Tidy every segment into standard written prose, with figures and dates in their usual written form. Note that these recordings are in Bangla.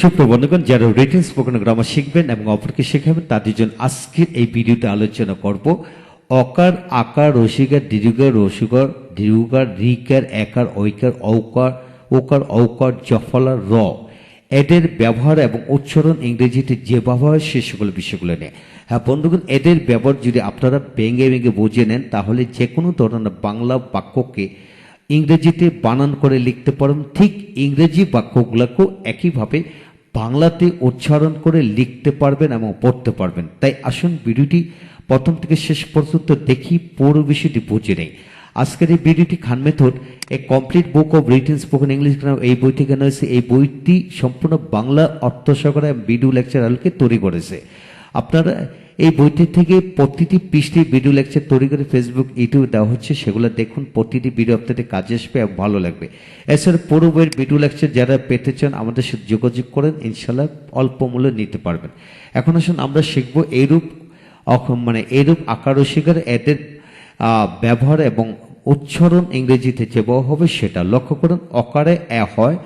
সুপ্রবন্ধগণ, যারা রিটেন স্পোকেন গ্রামার শিখবেন এবং অপরকে শেখাবেন তাদের জন্য আজকের এই ভিডিওতে আলোচনা করব অকার, আকার, রসিকার, দীর্ঘার, রসিকার, দীর্ঘকার, রিকার, একার, ঐকার, ঔকার, ওকার, ঔকার, জফলার, র এদের ব্যবহার এবং উচ্চারণ ইংরেজিতে যেভাবে হয় সে সকল বিষয়গুলো নিয়ে। হ্যাঁ বন্ধুগণ, এদের ব্যবহার যদি আপনারা ভেঙে ভেঙে বুঝে নেন তাহলে যে কোনো ধরনের বাংলা বাক্যকে ইংরেজিতে বানান করে লিখতে পারবেন, ঠিক ইংরেজি বাক্যগুলোকেও একইভাবে বাংলাতে উচ্চারণ করে লিখতে পারবেন এবং পড়তে পারবেন। তাই আসুন ভিডিওটি প্রথম থেকে শেষ পর্যন্ত দেখি, পুরো বিষয়টি বুঝে নেই। আজকের এই ভিডিওটি খান মেথড এ complete book of written spoken English grammar, এই বইটি কেন হয়েছে, এই বইটি সম্পূর্ণ বাংলা অর্থ সহকারে ভিডিও লেকচার আলোকে তৈরি করেছে। আপনারা এই বইটি থেকে প্রতিটি পৃষ্ঠে ভিডিও লেকচার তৈরি করে ফেসবুক, ইউটিউবে দেওয়া হচ্ছে, সেগুলো দেখুন। প্রতিটি ভিডিও আপনাদের কাজে আসবে এবং ভালো লাগবে। এছাড়া পুরো বইয়ের ভিডিও লেকচার যারা পেতে চান আমাদের সাথে যোগাযোগ করেন, ইনশাল্লাহ অল্প মূল্যে নিতে পারবেন। এখন আসুন আমরা শিখবো এইরূপ এইরূপ আকার ও শিকার এদের ব্যবহার এবং উচ্চারণ ইংরেজিতে যেভাবে হবে সেটা লক্ষ্য করুন। অকারে এ হয়,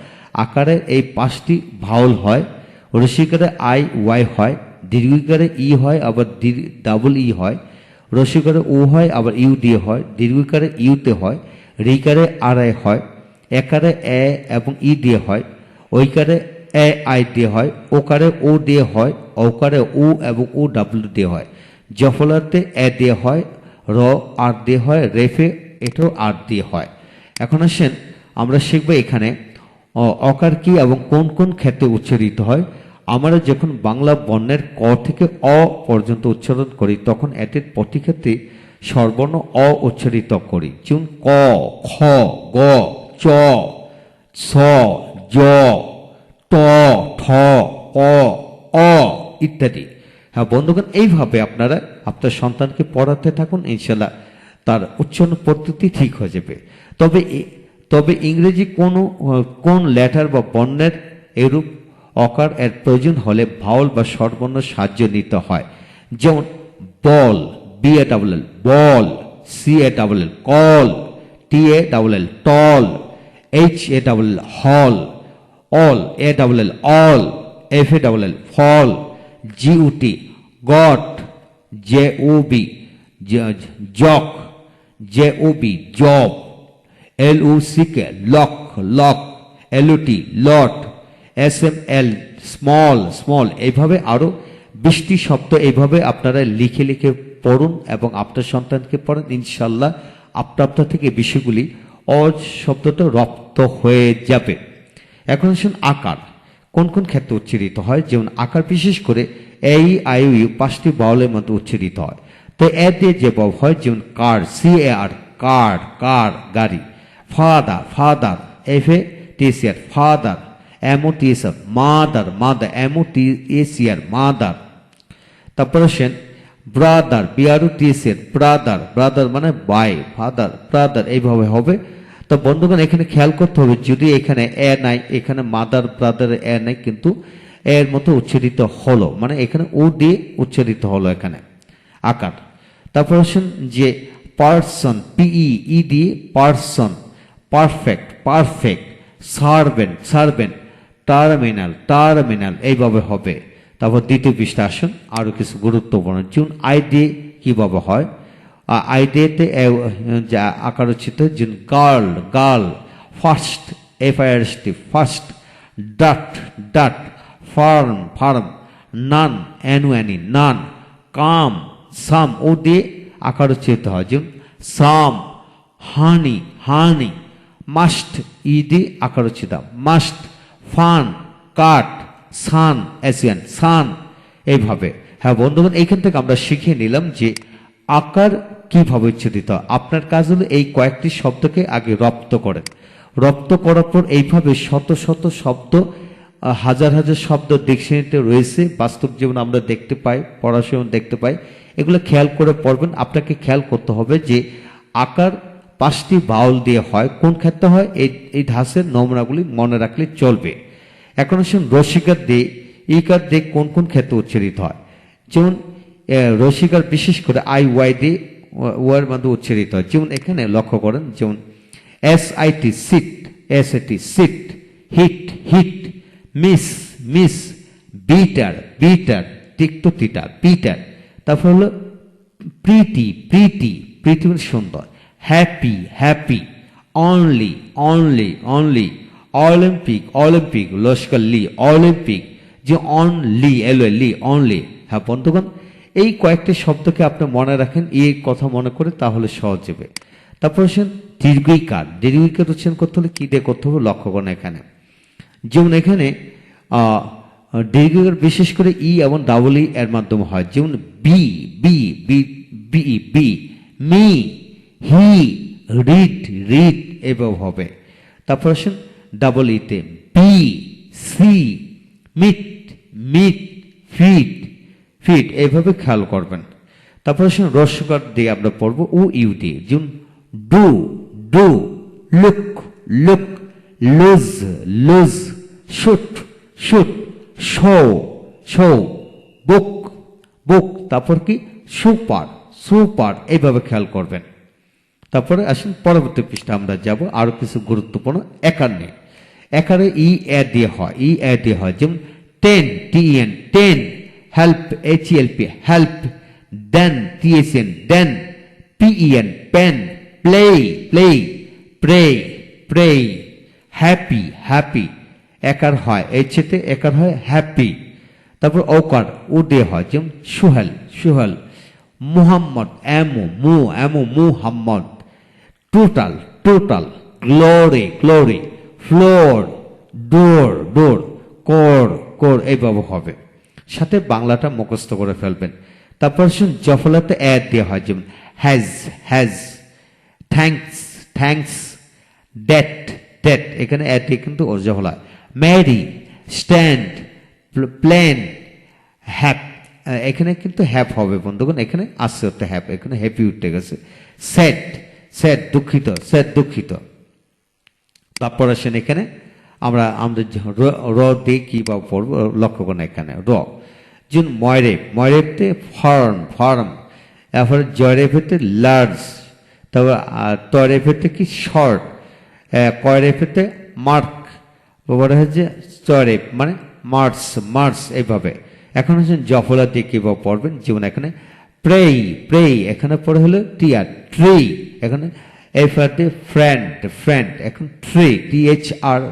আকারে এই 5টি ভাওয়াল হয়, রসিকারে আই ওয়াই হয়, দীর্ঘিকারে ই হয় আবার ডাবল ই হয়, রসিকারে ও হয় আবার ইউ দিয়ে হয়, দীর্ঘিকারে ইউতে হয়, রিকারে আর আই হয়, একারে এ এবং ই দিয়ে হয়, ওইকারে এ আই দিয়ে হয়, ওকারে ও দিয়ে হয়, ঔকারে ও এবং ও ডাবল দিয়ে হয়, জফলাতে এ দিয়ে হয়, র আর দিয়ে হয়, রেফে এটাও আর দিয়ে হয়। এখন আসেন আমরা শিখবো এখানে অকার কি এবং কোন কোন ক্ষেত্রে উচ্চারিত হয়। আমরা যখন বাংলা বর্ণের ক থেকে অ পর্যন্ত উচ্চারণ করি তখন এদের প্রতি ক্ষেত্রে স্বরবর্ণ অ উচ্চারিত করি, যেমন ক, খ, গ, চ, ছ, জ, ট, ঠ, ক, অ ইত্যাদি। হ্যাঁ বন্ধুগণ, এইভাবে আপনারা আপনার সন্তানকে পড়াতে থাকুন, ইনশাল্লাহ তার উচ্চারণ পদ্ধতি ঠিক হয়ে যাবে। তবে ইংরেজি কোন লেটার বা বর্ণের এরূপ অকার এর প্রয়োজন হলে ভাওয়াল বা স্বরবর্ণ সাহায্য নিতে হয়। যেমন ball, B A double L ball, C A double L call, T A double L tall, H A double L hall, all A double L all, F A double L fall, G O T got, J O B jock, J O B job, L O C K lock lock, L O T lot, S M L small small. এইভাবে আরো 20টি শব্দ এইভাবে আপনারা লিখে লিখে পড়ুন এবং আপনার সন্তানকে পড়েন, ইনশাল্লাহ আপনার থেকে বিষয়গুলি শব্দটা রপ্ত হয়ে যাবে। এখন আসুন আকার কোন কোন ক্ষেত্রে উচ্চারিত হয়। যেমন আকার বিশেষ করে এই আই ইউ 5টি ভাওয়ালের মধ্যে উচ্চারিত হয়। তো এ দিয়ে যে ভাব হয়, যেমন কার, সি এ আর কার, কার গাড়ি, father father, F A T C R father, MOTSR mother mother, MOTSCR mother. তারপর আসেন ব্রাদার, বিআরওটিএসিআর ব্রাদার, ব্রাদার মানে ভাই, ফাদার ব্রাদার, এইভাবে হবে। তো বন্ধুগণ এখানে খেয়াল করতে হবে, যদি এখানে এ নাই, এখানে মাদার ব্রাদার এ নাই, কিন্তু এর মতো উচ্চারিত হলো, মানে এখানে ও দিয়ে উচ্চারিত হলো এখানে আকার। তারপর আসেন যে পার্সন, পিই ই দিয়ে person, perfect perfect, servant servant, terminal terminal, এইভাবে হবে। তারপর দ্বিতীয় পৃষ্ঠা আসুন, আরো কিছু গুরুত্বপূর্ণ, যেমন আই দিয়ে কিভাবে হয়, আই দিয়েতে যা আকার উচ্চিত, যেমন girl girl, first F I R S T first, dot dot, farm farm, none N O N E none, come some ও দিয়ে আকার উচ্চিত হয়, যেমন সাম, হানি হানি, মাস্ট ই দিয়ে আকার উচ্চিত মাস্ট, ফান কাট, সান এসিয়ান সান, এইভাবে। হ্যাঁ বন্ধুগণ, এইখান থেকে আমরা শিখে নিলাম যে আকার কিভাবে উচ্চারিত হয়। আপনার কাজ হলো এই কয়েকটি শব্দকে আগে রপ্ত করেন, রপ্ত করার পর এইভাবে শত শত শব্দ, হাজার হাজার শব্দ ডিকশনারিতে রয়েছে, বাস্তব জীবন আমরা দেখতে পাই, পড়াশোনা দেখতে পাই, এগুলো খেয়াল করে পড়বেন। আপনাকে খেয়াল করতে হবে যে আকার 5টি ভাওয়াল দিয়ে হয়, কোন ক্ষেত্রে হয় এই ধাঁচের নমুনাগুলি মনে রাখলে চলবে। এখন আসুন রসিকার দিয়ে, ইকার দিয়ে কোন কোন ক্ষেত্রে উচ্চারিত হয়। যেমন রসিকার বিশেষ করে আই ওয়াই দিয়ে ওয়ার মধ্যে উচ্চারিত হয়, যেমন এখানে লক্ষ্য করেন, যেমন S I T sit, S I T sit, hit hit, miss miss, bitter, bitter, তিক্ত তিতা, বিটার। তারপর হলো প্রীতি, প্রীতি, প্রীতি মানে সুন্দর। Happy, happy, only, only, only, Olympic, Olympic, লস্কর লি, অলিম্পিক, যে অনলি, এলো লি, অনলি। হ্যাঁ বন্ধুগণ, এই কয়েকটি শব্দকে আপনি মনে রাখেন, এই কথা মনে করে, তাহলে সহজ হবে। তারপর হচ্ছেন দীর্ঘিকার। দীর্ঘিকার উচ্চারণ করতে হলে কি দিয়ে করতে হবে লক্ষ্য করেন এখানে। যেমন এখানে দীর্ঘিকার বিশেষ করে ই এবং ডাবল ই এর মাধ্যমে হয়। যেমন be, be, be, be, be, me, he, read, read, এভাবে হবে। তারপর আসেন ডাবল ইতে be, see, meet, meet, feet, feet, এইভাবে খেয়াল করবেন। তারপর আসেন রস্যকার দিয়ে আমরা পড়বো ও ইউ দিয়ে। যেমন do, do, look, look, lose, lose, shoot, shoot, show, show, book, book. তারপর কি সুপার, সুপার, এইভাবে খেয়াল করবেন। তারপরে আসুন পরবর্তী পৃষ্ঠা আমরা যাব, আরো কিছু গুরুত্বপূর্ণ একার নিয়ে। একারে ই এ দিয়ে হয়, ই এ দিয়ে হয়। যেমন ten, TN, ten, help, HLP, help, then, TSN, then, PEN, pen, play, play, pray, pray, happy, happy, একার হয় এইচেতে, একার হয় হ্যাপি। তারপর ওকার ও দিয়ে হয়। যেমন সুহেল, সুহেল, মুহাম্মদ, এমো, মু, এমো, Muhammad, total, total, glory, glory, floor, door, door, core, core, এইভাবে হবে। সাথে বাংলাটা মুখস্থ করে ফেলবেন। তারপর শুন জফলাতে অ্যাড দেওয়া হয়। যেমন has, has, thanks, thanks, date, date, এখানে অ্যাড দিয়ে কিন্তু ওর জফলা। ম্যারি, স্ট্যান্ড, প্ল্যান, হ্যাপ, এখানে কিন্তু হ্যাপ হবে বন্ধুগণ, এখানে আসছে হচ্ছে হ্যাপ, এখানে হ্যাপি উঠে গেছে। স্যাড, স্যাড, দুঃখিত, স্যাড, দুঃখিত। তারপর আসেন এখানে আমরা আমাদের র দিয়ে কি বা পড়বো লক্ষ্য করেন এখানে র। যেমন ময়রেপ, ময়রেপতে ফার্ম, ফার্ম। এরপরে জয়রেপেতে লার্জ। তারপর তরেপেতে কি শর্ট, কয়রেপেতে মার্ক, বড় হচ্ছে চরেপ মানে মার্চ, মার্চ, এইভাবে। এখন হচ্ছে জফলা দিয়ে কি বা পড়বেন। যেমন এখানে প্রেই, প্রেই, এখানে পড়ে হলো টিয়ার, ট্রি, এখানে এফআর দিয়ে ফ্রেন্ড, ফ্রেন্ড, এখন ট্রি, THR,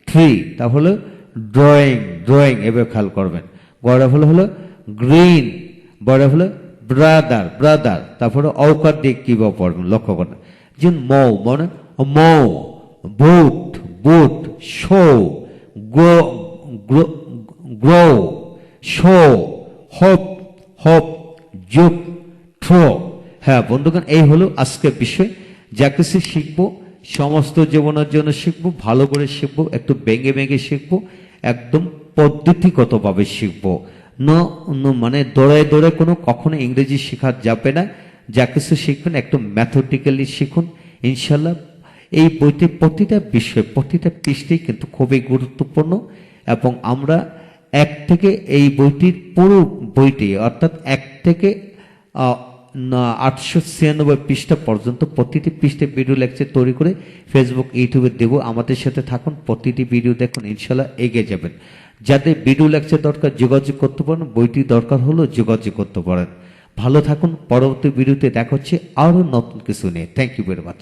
ট্রি। তাহলে ড্রয়িং, ড্রয়িং, এভাবে খেয়াল করবেন। বড় হলো হলো গ্রিন, বড় হলো ব্রাদার, ব্রাদার। তারপরে অকার দিয়ে কি বা পড়বেন লক্ষ্য করেন। যেমন মৌ মানে মৌ, boot, boot, show, grow, grow, show, hope, hope, যুগ, থ্রো। হ্যাঁ বন্ধুগণ, এই হলো আজকের বিষয়। যা কিছু শিখবো সমস্ত জীবনের জন্য শিখবো, ভালো করে শিখবো, একটু ভেঙে ভেঙে শিখবো, একদম পদ্ধতিগতভাবে শিখবো। মানে দৌড়ায় দৌড়ে কোনো কখনো ইংরেজি শেখা যাবে না। যা কিছু শিখবেন একটু ম্যাথমেটিক্যালি শিখুন ইনশাল্লাহ। এই বইতে প্রতিটা বিষয়, প্রতিটা পৃষ্ঠেই কিন্তু খুবই গুরুত্বপূর্ণ। এবং আমরা এক থেকে এই বইটির পুরো বইটি অর্থাৎ 1 থেকে 896 পৃষ্ঠা পর্যন্ত প্রতিটি পৃষ্ঠে ভিডিও লেকচার তৈরি করে ফেসবুক, ইউটিউবে দেব। আমাদের সাথে থাকুন, প্রতিটি ভিডিও দেখুন, ইনশাল্লাহ এগিয়ে যাবেন। যাদের ভিডিও লেকচার দরকার যোগাযোগ করতে পারেন, বইটি দরকার হলো যোগাযোগ করতে পারেন। ভালো থাকুন, পরবর্তী ভিডিওতে দেখা হচ্ছে আরো নতুন কিছু নিয়ে। Thank you very much.